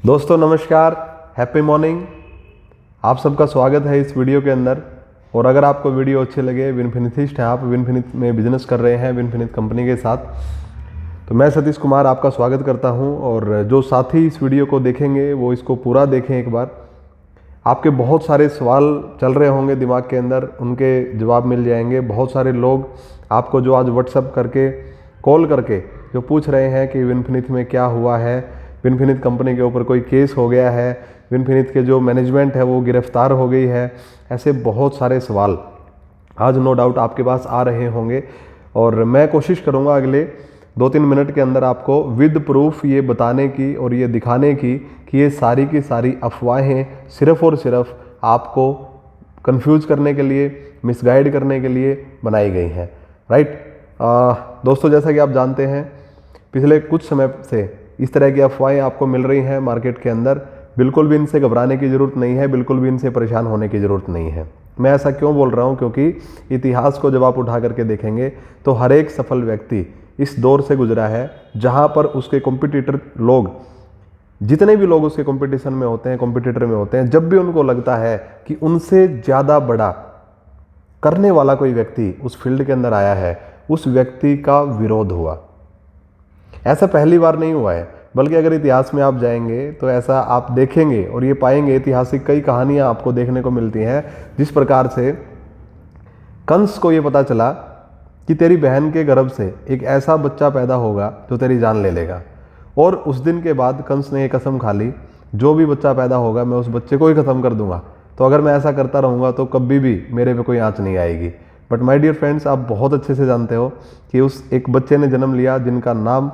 दोस्तों नमस्कार, happy morning. आप सबका स्वागत है इस वीडियो के अंदर। और अगर आपको वीडियो अच्छे लगे, विनफिनिथिस्ट हैं आप, विनफिनिथ में बिजनेस कर रहे हैं विनफिनिथ कंपनी के साथ, तो मैं सतीश कुमार आपका स्वागत करता हूं। और जो साथी इस वीडियो को देखेंगे वो इसको पूरा देखें एक बार। आपके बहुत सारे सवाल चल रहे होंगे दिमाग के अंदर, उनके जवाब मिल जाएंगे। बहुत सारे लोग आपको जो आज व्हाट्सएप करके, कॉल करके जो पूछ रहे हैं कि विनफिनिथ में क्या हुआ है, विनफिनिथ कंपनी के ऊपर कोई केस हो गया है, विनफिनिथ के जो मैनेजमेंट है वो गिरफ्तार हो गई है, ऐसे बहुत सारे सवाल आज नो डाउट आपके पास आ रहे होंगे। और मैं कोशिश करूंगा अगले 2-3 मिनट के अंदर आपको विद प्रूफ ये बताने की और ये दिखाने की कि ये सारी की सारी अफवाहें सिर्फ़ और सिर्फ आपको कंफ्यूज करने के लिए, मिसगाइड करने के लिए बनाई गई हैं। राइट दोस्तों, जैसा कि आप जानते हैं पिछले कुछ समय से इस तरह की अफवाहें आपको मिल रही हैं मार्केट के अंदर। बिल्कुल भी इनसे घबराने की ज़रूरत नहीं है, बिल्कुल भी इनसे परेशान होने की ज़रूरत नहीं है। मैं ऐसा क्यों बोल रहा हूँ? क्योंकि इतिहास को जब आप उठा करके देखेंगे तो हर एक सफल व्यक्ति इस दौर से गुजरा है जहाँ पर उसके कॉम्पिटिटर लोग, जितने भी लोग उसके कंपटीशन में होते हैं, कॉम्पिटिटर में होते हैं, जब भी उनको लगता है कि उनसे ज़्यादा बड़ा करने वाला कोई व्यक्ति उस फील्ड के अंदर आया है, उस व्यक्ति का विरोध हुआ। ऐसा पहली बार नहीं हुआ है, बल्कि अगर इतिहास में आप जाएंगे तो ऐसा आप देखेंगे और ये पाएंगे, ऐतिहासिक कई कहानियां आपको देखने को मिलती हैं जिस प्रकार से कंस को ये पता चला कि तेरी बहन के गर्भ से एक ऐसा बच्चा पैदा होगा जो तेरी जान ले लेगा। और उस दिन के बाद कंस ने ये कसम खा ली, जो भी बच्चा पैदा होगा मैं उस बच्चे को ही ख़त्म कर दूंगा। तो अगर मैं ऐसा करता रहूँगा तो कभी भी मेरे पे कोई आँच नहीं आएगी। बट माय डियर फ्रेंड्स, आप बहुत अच्छे से जानते हो कि उस एक बच्चे ने जन्म लिया जिनका नाम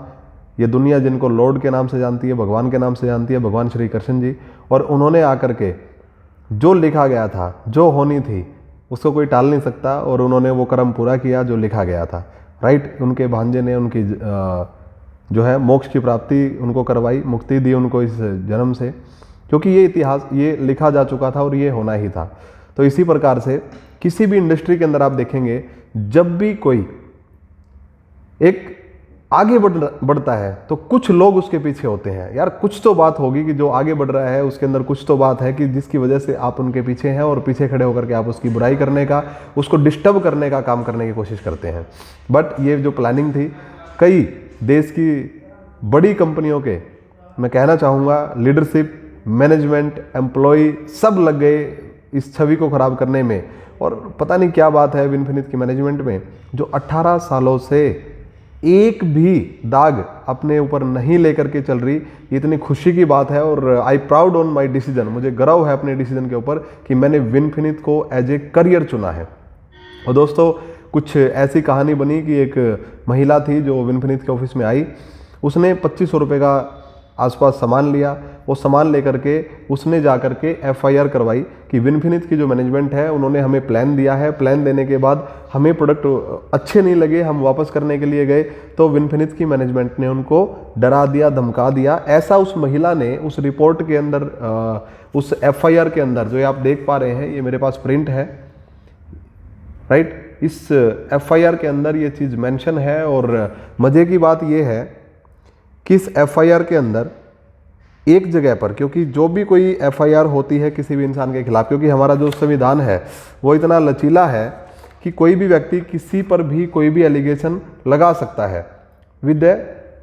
ये दुनिया, जिनको लॉर्ड के नाम से जानती है, भगवान के नाम से जानती है, भगवान श्री कृष्ण जी। और उन्होंने आकर के जो लिखा गया था, जो होनी थी, उसको कोई टाल नहीं सकता। और उन्होंने वो कर्म पूरा किया जो लिखा गया था। राइट, उनके भांजे ने उनकी जो है मोक्ष की प्राप्ति उनको करवाई, मुक्ति दी उनको इस जन्म से, क्योंकि ये इतिहास ये लिखा जा चुका था और ये होना ही था। तो इसी प्रकार से किसी भी इंडस्ट्री के अंदर आप देखेंगे, जब भी कोई एक आगे बढ़ता है तो कुछ लोग उसके पीछे होते हैं। यार कुछ तो बात होगी कि जो आगे बढ़ रहा है उसके अंदर कुछ तो बात है कि जिसकी वजह से आप उनके पीछे हैं और पीछे खड़े होकर के आप उसकी बुराई करने का, उसको डिस्टर्ब करने का काम करने की कोशिश करते हैं। बट ये जो प्लानिंग थी, कई देश की बड़ी कंपनियों के, मैं कहना चाहूँगा, लीडरशिप, मैनेजमेंट, एम्प्लॉय सब लग गए इस छवि को ख़राब करने में। और पता नहीं क्या बात है विनफिनिथ की मैनेजमेंट में, जो 18 सालों से एक भी दाग अपने ऊपर नहीं लेकर के चल रही। ये इतनी खुशी की बात है। और I proud on my decision, मुझे गर्व है अपने डिसीजन के ऊपर कि मैंने विनफिनिथ को एज ए करियर चुना है। और दोस्तों, कुछ ऐसी कहानी बनी कि एक महिला थी जो विनफिनिथ के ऑफिस में आई, उसने 2500 रुपये का आसपास सामान लिया। वो सामान लेकर के उसने जा कर के FIR करवाई कि विनफिनिथ की जो मैनेजमेंट है उन्होंने हमें प्लान दिया है, प्लान देने के बाद हमें प्रोडक्ट अच्छे नहीं लगे, हम वापस करने के लिए गए तो विनफिनिथ की मैनेजमेंट ने उनको डरा दिया, धमका दिया। ऐसा उस महिला ने उस रिपोर्ट के अंदर, उस FIR के अंदर, जो ये आप देख पा रहे हैं, ये मेरे पास प्रिंट है। राइट, इस FIR के अंदर ये चीज़ मेंशन है। और मज़े की बात ये है कि इस FIR के अंदर एक जगह पर, क्योंकि जो भी कोई FIR होती है किसी भी इंसान के खिलाफ, क्योंकि हमारा जो संविधान है वो इतना लचीला है कि कोई भी व्यक्ति किसी पर भी कोई भी एलिगेशन लगा सकता है विद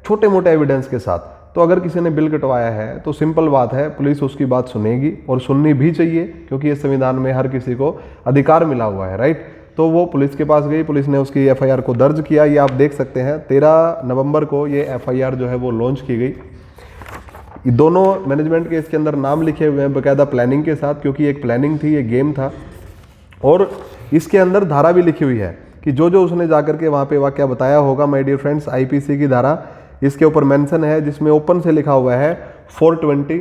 छोटे मोटे एविडेंस के साथ। तो अगर किसी ने बिल कटवाया है तो सिंपल बात है, पुलिस उसकी बात सुनेगी और सुननी भी चाहिए, क्योंकि इस संविधान में हर किसी को अधिकार मिला हुआ है। राइट, तो वो पुलिस के पास गई, पुलिस ने उसकी FIR को दर्ज किया। ये आप देख सकते हैं 13 नवंबर को ये FIR जो है वो लॉन्च की गई। ये दोनों मैनेजमेंट के इसके अंदर नाम लिखे हुए हैं बाकायदा प्लानिंग के साथ, क्योंकि एक प्लानिंग थी, ये गेम था। और इसके अंदर धारा भी लिखी हुई है कि जो जो उसने जाकर के वहाँ पे वाकया बताया होगा, माय डियर फ्रेंड्स, IPC की धारा इसके ऊपर मेंशन है, जिसमें ओपन से लिखा हुआ है 420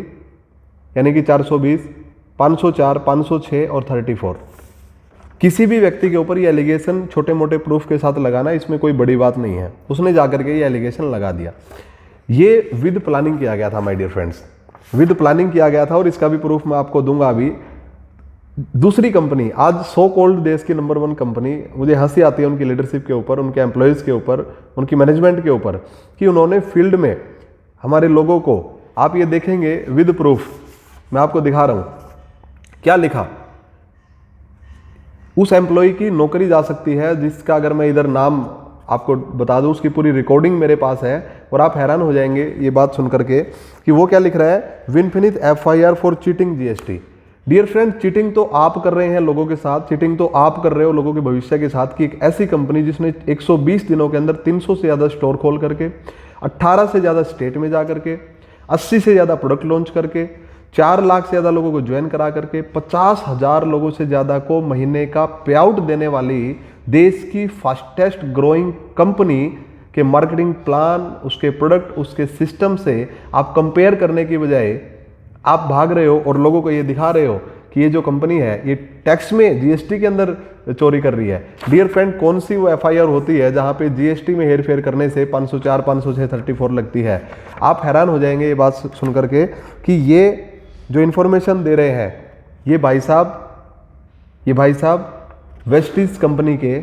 यानी कि 420, 504, 506 और 34। किसी भी व्यक्ति के ऊपर ये एलिगेशन छोटे मोटे प्रूफ के साथ लगाना, इसमें कोई बड़ी बात नहीं है। उसने जाकर के ये एलिगेशन लगा दिया। ये विद प्लानिंग किया गया था my dear friends, with planning किया गया था। और इसका भी प्रूफ मैं आपको दूंगा अभी। दूसरी कंपनी, आज सो कॉल्ड देश की नंबर 1 कंपनी, मुझे हंसी आती है उनकी लीडरशिप के ऊपर, उनके एम्प्लॉयज़ के ऊपर, उनकी मैनेजमेंट के ऊपर, कि उन्होंने फील्ड में हमारे लोगों को आप ये देखेंगे विद प्रूफ, मैं आपको दिखा रहा हूं क्या लिखा। उस एम्प्लॉय की नौकरी जा सकती है जिसका अगर मैं इधर नाम आपको बता दूं, उसकी पूरी रिकॉर्डिंग मेरे पास है और आप हैरान हो जाएंगे ये बात सुन करके कि वो क्या लिख रहा है, विनफिनिथ FIR for cheating GST। Dear friend, cheating तो आप कर रहे हैं लोगों के साथ, चीटिंग तो आप कर रहे हो लोगों के भविष्य के साथ कि एक ऐसी कंपनी जिसने 120 दिनों के अंदर 300 से ज़्यादा स्टोर खोल करके, 18 से ज़्यादा स्टेट में जा करके, 80 से ज़्यादा प्रोडक्ट लॉन्च करके, 4 लाख से ज़्यादा लोगों को ज्वाइन करा करके, 50,000 लोगों से ज़्यादा को महीने का पे आउट देने वाली देश की फास्टेस्ट ग्रोइंग कंपनी के मार्केटिंग प्लान, उसके प्रोडक्ट, उसके सिस्टम से आप कंपेयर करने की बजाय आप भाग रहे हो और लोगों को ये दिखा रहे हो कि ये जो कंपनी है ये टैक्स में GST के अंदर चोरी कर रही है। डियर फ्रेंड, कौन सी वो FIR होती है जहां पे GST में हेरफेर करने से 504, 506, 34 लगती है। आप हैरान हो जाएंगे ये बात सुन करके कि ये जो इन्फॉर्मेशन दे रहे हैं ये भाई साहब वेस्टीज कंपनी के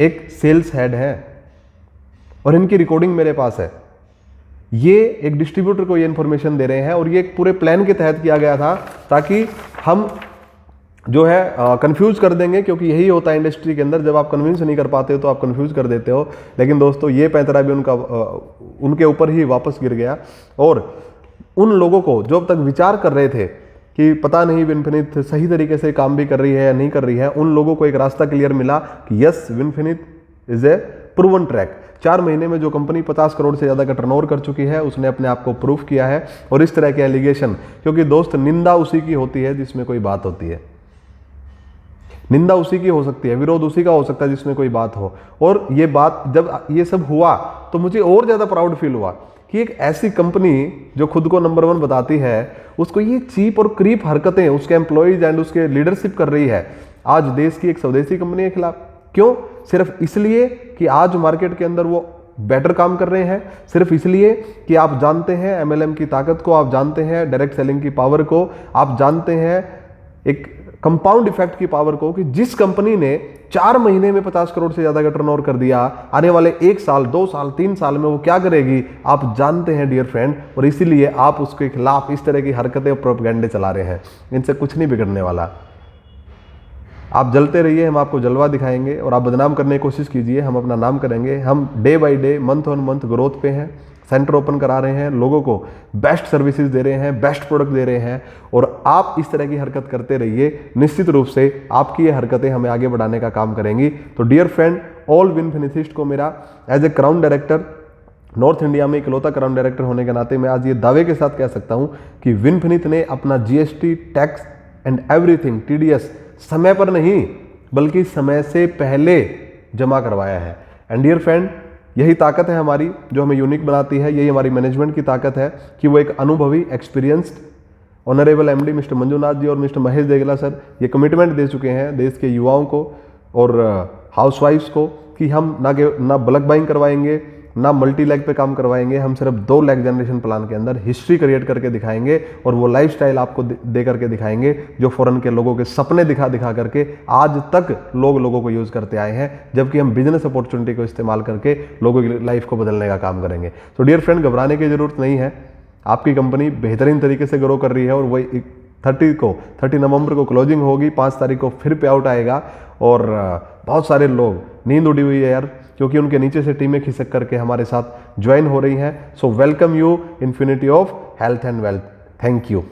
एक सेल्स हेड है और इनकी रिकॉर्डिंग मेरे पास है। ये एक डिस्ट्रीब्यूटर को ये इन्फॉर्मेशन दे रहे हैं और ये एक पूरे प्लान के तहत किया गया था ताकि हम जो है कंफ्यूज कर देंगे, क्योंकि यही होता है इंडस्ट्री के अंदर, जब आप कन्विंस नहीं कर पाते हो तो आप कंफ्यूज कर देते हो। लेकिन दोस्तों ये पैंतरा भी उनके ऊपर ही वापस गिर गया और उन लोगों को जो अब तक विचार कर रहे थे कि पता नहीं विनफिनिथ सही तरीके से काम भी कर रही है या नहीं कर रही है, उन लोगों को एक रास्ता क्लियर मिला कि yes, Winfinith is a proven track. 4 महीने में जो कंपनी 50 करोड़ से ज़्यादा का टर्नओवर कर चुकी है, उसने अपने आप को प्रूफ किया है। और इस तरह के एलिगेशन, क्योंकि दोस्त निंदा उसी की होती है जिसमें कोई बात होती है, निंदा उसी की हो सकती है, विरोध उसी का हो सकता है जिसमें कोई बात हो। और ये बात जब ये सब हुआ तो मुझे और ज़्यादा प्राउड फील हुआ कि एक ऐसी कंपनी जो खुद को नंबर 1 बताती है, उसको ये चीप और क्रीप हरकतें उसके एम्प्लॉयज एंड उसके लीडरशिप कर रही है आज देश की एक स्वदेशी कंपनी के खिलाफ। क्यों? सिर्फ इसलिए कि आज मार्केट के अंदर वो बेटर काम कर रहे हैं, सिर्फ इसलिए कि आप जानते हैं MLM की ताकत को, आप जानते हैं डायरेक्ट सेलिंग की पावर को, आप जानते हैं एक कंपाउंड इफेक्ट की पावर को, कि जिस कंपनी ने 4 महीने में 50 करोड़ से ज्यादा का टर्नओवर कर दिया, आने वाले 1 साल, 2 साल, 3 साल में वो क्या करेगी आप जानते हैं डियर फ्रेंड। और इसीलिए आप उसके खिलाफ इस तरह की हरकतें और प्रोपेगेंडे चला रहे हैं। इनसे कुछ नहीं बिगड़ने वाला। आप जलते रहिए, हम आपको जलवा दिखाएंगे, और आप बदनाम करने की कोशिश कीजिए, हम अपना नाम करेंगे। हम day by day, month on month growth पे हैं, सेंटर ओपन करा रहे हैं, लोगों को बेस्ट सर्विसेज दे रहे हैं, बेस्ट प्रोडक्ट दे रहे हैं। और आप इस तरह की हरकत करते रहिए, निश्चित रूप से आपकी ये हरकतें हमें आगे बढ़ाने का काम करेंगी। तो डियर फ्रेंड, ऑल विनफिनिथिस्ट को मेरा as a crown director, north India में इकलौता क्राउन डायरेक्टर होने के नाते मैं आज ये दावे के साथ कह सकता हूं कि विनफिनिथ ने अपना GST, tax and everything, TDS समय पर नहीं बल्कि समय से पहले जमा करवाया है। एंड डियर फ्रेंड, यही ताकत है हमारी जो हमें यूनिक बनाती है, यही हमारी मैनेजमेंट की ताकत है कि वो एक अनुभवी, experienced honourable MD mister Manjunath ji और मिस्टर महेश देगला सर ये कमिटमेंट दे चुके हैं देश के युवाओं को और हाउसवाइफ्स को कि हम ना बल्क बाइंग करवाएंगे, ना मल्टी लैग पे काम करवाएंगे, हम सिर्फ 2 लैग जनरेशन प्लान के अंदर हिस्ट्री क्रिएट करके दिखाएंगे और वो लाइफस्टाइल आपको दे करके दिखाएंगे जो फॉरेन के लोगों के सपने दिखा करके आज तक लोगों को यूज करते आए हैं, जबकि हम बिजनेस अपॉर्चुनिटी को इस्तेमाल करके लोगों की लाइफ को बदलने का काम करेंगे। तो डियर फ्रेंड, घबराने की जरूरत नहीं है, आपकी कंपनी बेहतरीन तरीके से ग्रो कर रही है और वही 30 नवंबर को क्लोजिंग होगी, 5 तारीख को फिर पे आउट आएगा। और बहुत सारे लोग, नींद उड़ी हुई है यार, क्योंकि उनके नीचे से टीमें खिसक करके हमारे साथ ज्वाइन हो रही हैं। So welcome you infinity of health and wealth. Thank you.